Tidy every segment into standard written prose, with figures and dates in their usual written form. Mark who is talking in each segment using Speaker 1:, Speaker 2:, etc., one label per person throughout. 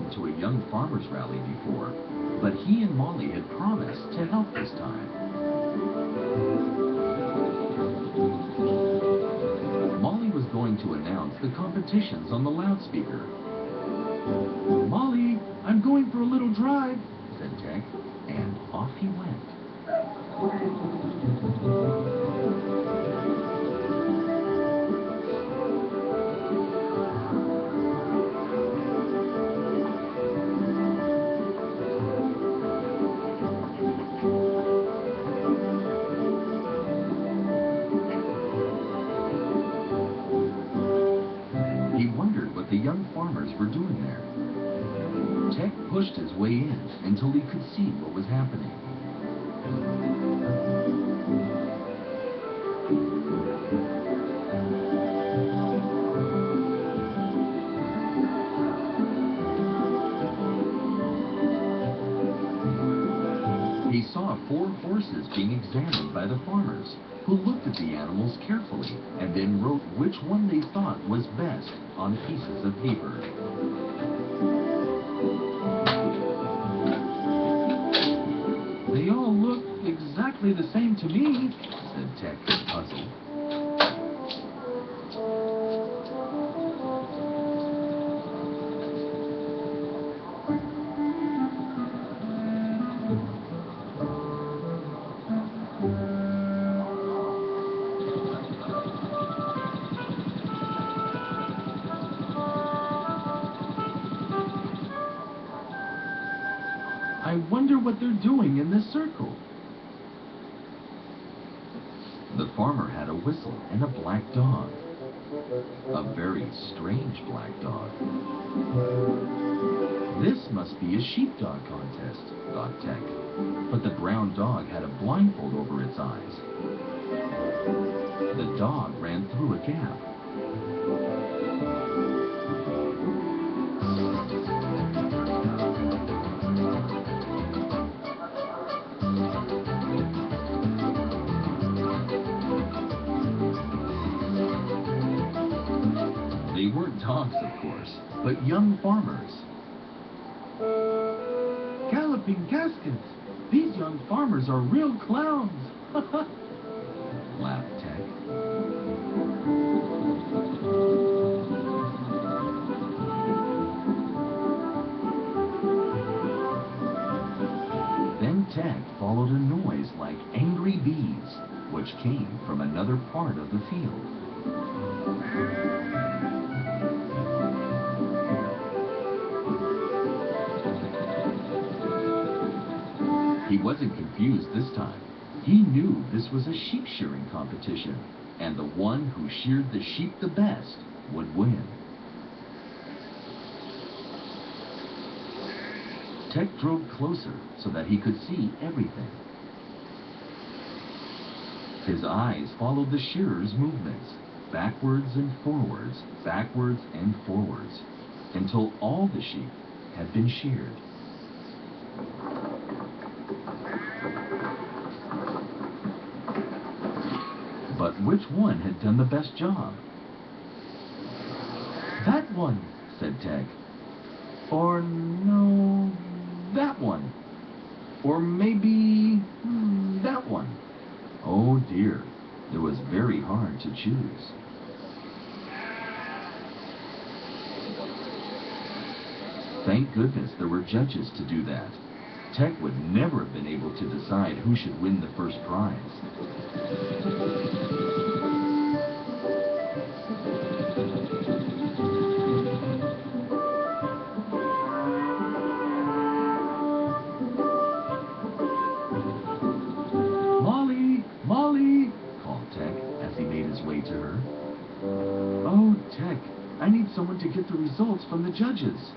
Speaker 1: been to a young farmers rally before, but he and Molly had promised to help this time. Molly was going to announce the competitions on the loudspeaker. "Molly, I'm going for a little drive," said Tec, and off he went. He wondered what the young farmers were doing there. Tec pushed his way in until he could see what was happening. He saw 4 horses being examined by the farmers, who looked at the animals carefully and then wrote which one they thought was best on pieces of paper. "They all look exactly the same to me," said Tec, puzzled. "I wonder what they're doing in this circle." The farmer had a whistle and a black dog. A very strange black dog. "This must be a sheepdog contest," thought Tec. But the brown dog had a blindfold over its eyes. The dog ran through a gap. They weren't dogs, of course, but young farmers. "Galloping caskets! These young farmers are real clowns!" laughed Tec. Then Tec followed a noise like angry bees, which came from another part of the field. He wasn't confused this time. He knew this was a sheep shearing competition, and the one who sheared the sheep the best would win. Tec drove closer so that he could see everything. His eyes followed the shearer's movements, backwards and forwards, until all the sheep had been sheared. But which one had done the best job? "That one," said Tec. "Or no, that one. Or maybe that one." Oh dear, it was very hard to choose. Thank goodness there were judges to do that. Tec would never have been able to decide who should win the first prize. "Molly! Molly!" called Tec as he made his way to her. "Oh, Tec, I need someone to get the results from the judges."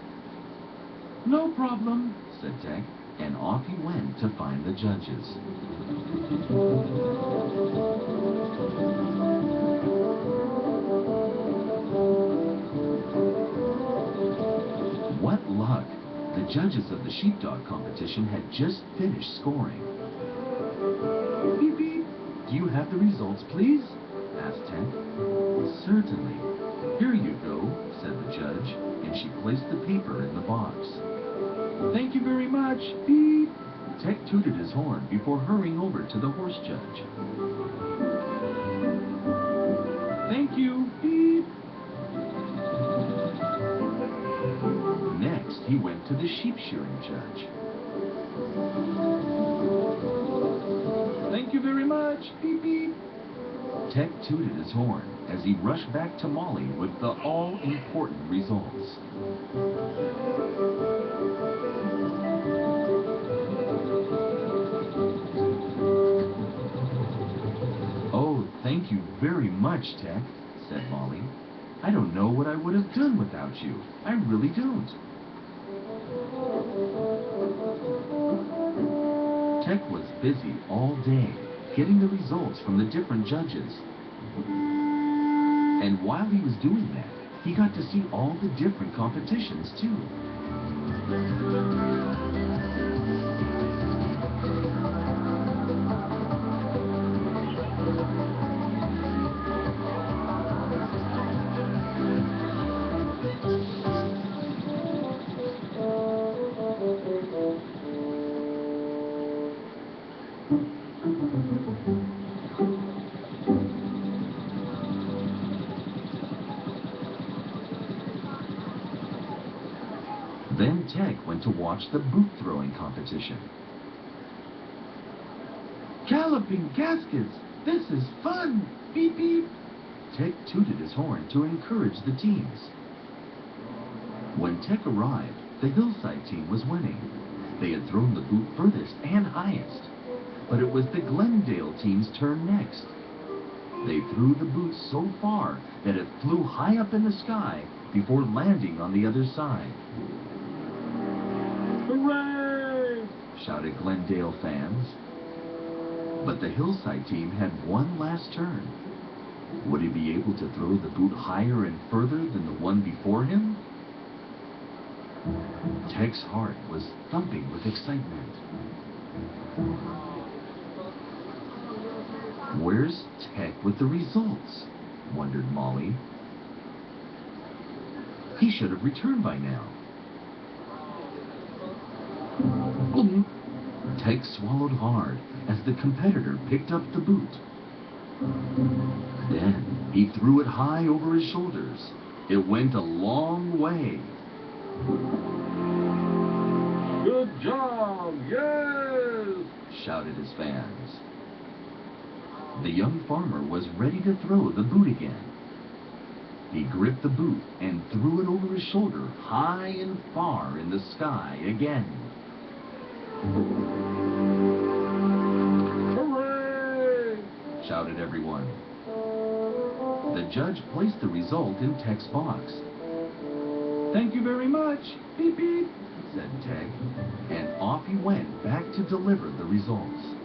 Speaker 1: "No problem," said Tec, and off he went to find the judges. What luck! The judges of the sheepdog competition had just finished scoring. "Beep, beep. Do you have the results, please?" asked Tech. Certainly. Here you go, said the judge, and she placed the paper in the box. Thank you very much. Beep. Tech tooted his horn before hurrying over to the horse judge. Thank you. Beep. Next, he went to the sheep shearing judge. Thank you very much. Beep, beep. Tech tooted his horn as he rushed back to Molly with the all-important results. Oh, thank you very much, Tech, said Molly. I don't know what I would have done without you. I really don't. Tech was busy all day, getting the results from the different judges. And while he was doing that, he got to see all the different competitions, too. Then Tech went to watch the boot-throwing competition. Galloping gaskets! This is fun! Beep, beep! Tech tooted his horn to encourage the teams. When Tech arrived, the hillside team was winning. They had thrown the boot furthest and highest. But it was the Glendale team's turn next. They threw the boot so far that it flew high up in the sky before landing on the other side. Hooray! Shouted Glendale fans. But the hillside team had one last turn. Would he be able to throw the boot higher and further than the one before him? Tech's heart was thumping with excitement. Where's Tech with the results? Wondered Molly. He should have returned by now. Tech swallowed hard as the competitor picked up the boot. Then he threw it high over his shoulders. It went a long way. Good job! Yes! Shouted his fans. The young farmer was ready to throw the boot again. He gripped the boot and threw it over his shoulder high and far in the sky again. Hooray! Shouted everyone. The judge placed the result in Tech's box. Thank you very much. Beep, beep, said Tech, and off he went back to deliver the results.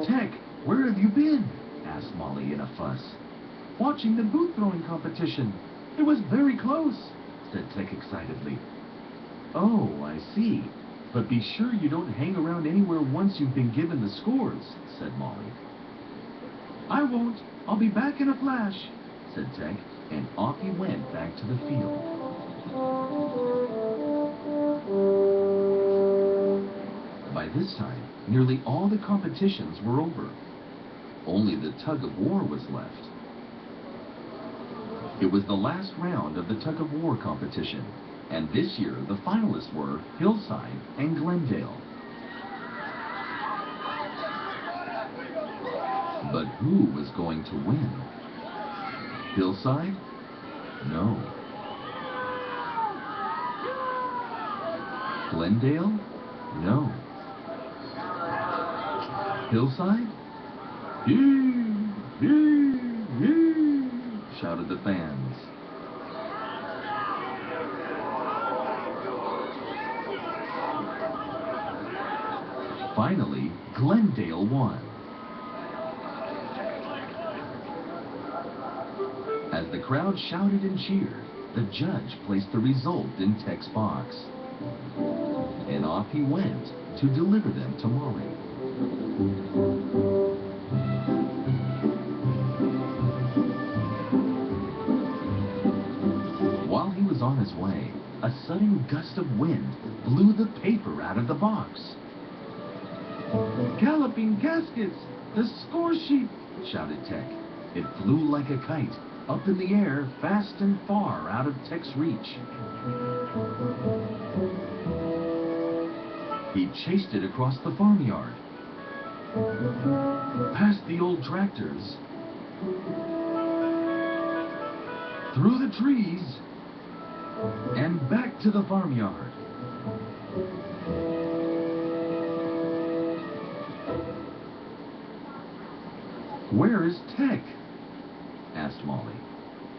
Speaker 1: Tech, where have you been? Asked Molly in a fuss. Watching the boot throwing competition. It was very close, said Tech excitedly. Oh, I see. But be sure you don't hang around anywhere once you've been given the scores, said Molly. I won't. I'll be back in a flash, said Tech, and off he went back to the field. By this time, nearly all the competitions were over. Only the tug-of-war was left. It was the last round of the tug-of-war competition, and this year the finalists were Hillside and Glendale. But who was going to win? Hillside? No. Glendale? No. Hillside? Hee! Hee! Hee! Shouted the fans. Finally, Glendale won. As the crowd shouted and cheered, the judge placed the result in Tec's box. And off he went to deliver them to Molly. While he was on his way, a sudden gust of wind blew the paper out of the box. "Galloping gaskets! The score sheet!" shouted Tec. It flew like a kite, up in the air, fast and far out of Tec's reach. He chased it across the farmyard, past the old tractors, through the trees, and back to the farmyard. "Where is Tec?" asked Molly.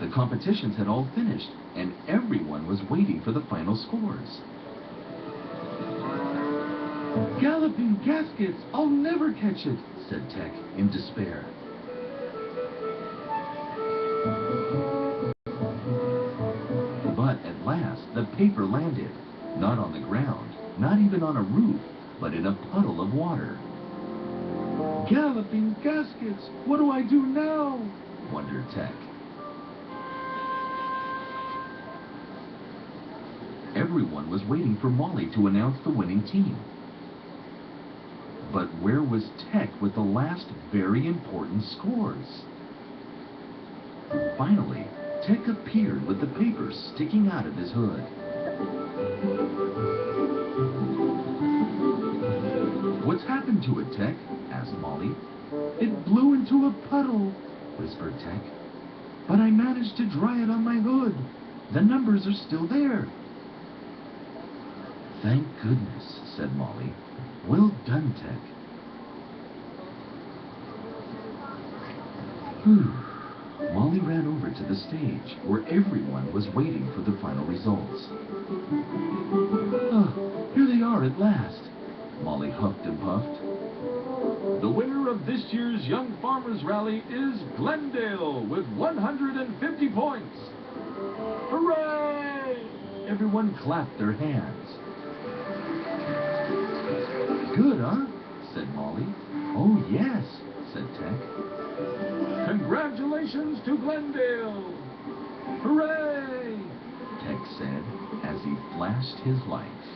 Speaker 1: The competitions had all finished, and everyone was waiting for the final scores. "Galloping gaskets! I'll never catch it," said Tec in despair. But at last, the paper landed, not on the ground, not even on a roof, but in a puddle of water. "Galloping gaskets! What do I do now?" wondered Tec. Everyone was waiting for Molly to announce the winning team. But where was Tec with the last very important scores? Finally, Tec appeared with the paper sticking out of his hood. "What's happened to it, Tec?" asked Molly. "It blew into a puddle," whispered Tec. "But I managed to dry it on my hood. The numbers are still there." "Thank goodness," said Molly. "Well done, Tec." Whew. Molly ran over to the stage, where everyone was waiting for the final results. "Ah, here they are at last," Molly huffed and puffed. "The winner of this year's Young Farmers Rally is Glendale with 150 points. Hooray!" Everyone clapped their hands. "Good, huh?" said Molly. "Oh, yes," said Tec. "Congratulations to Glendale! Hooray!" Tec said as he flashed his lights.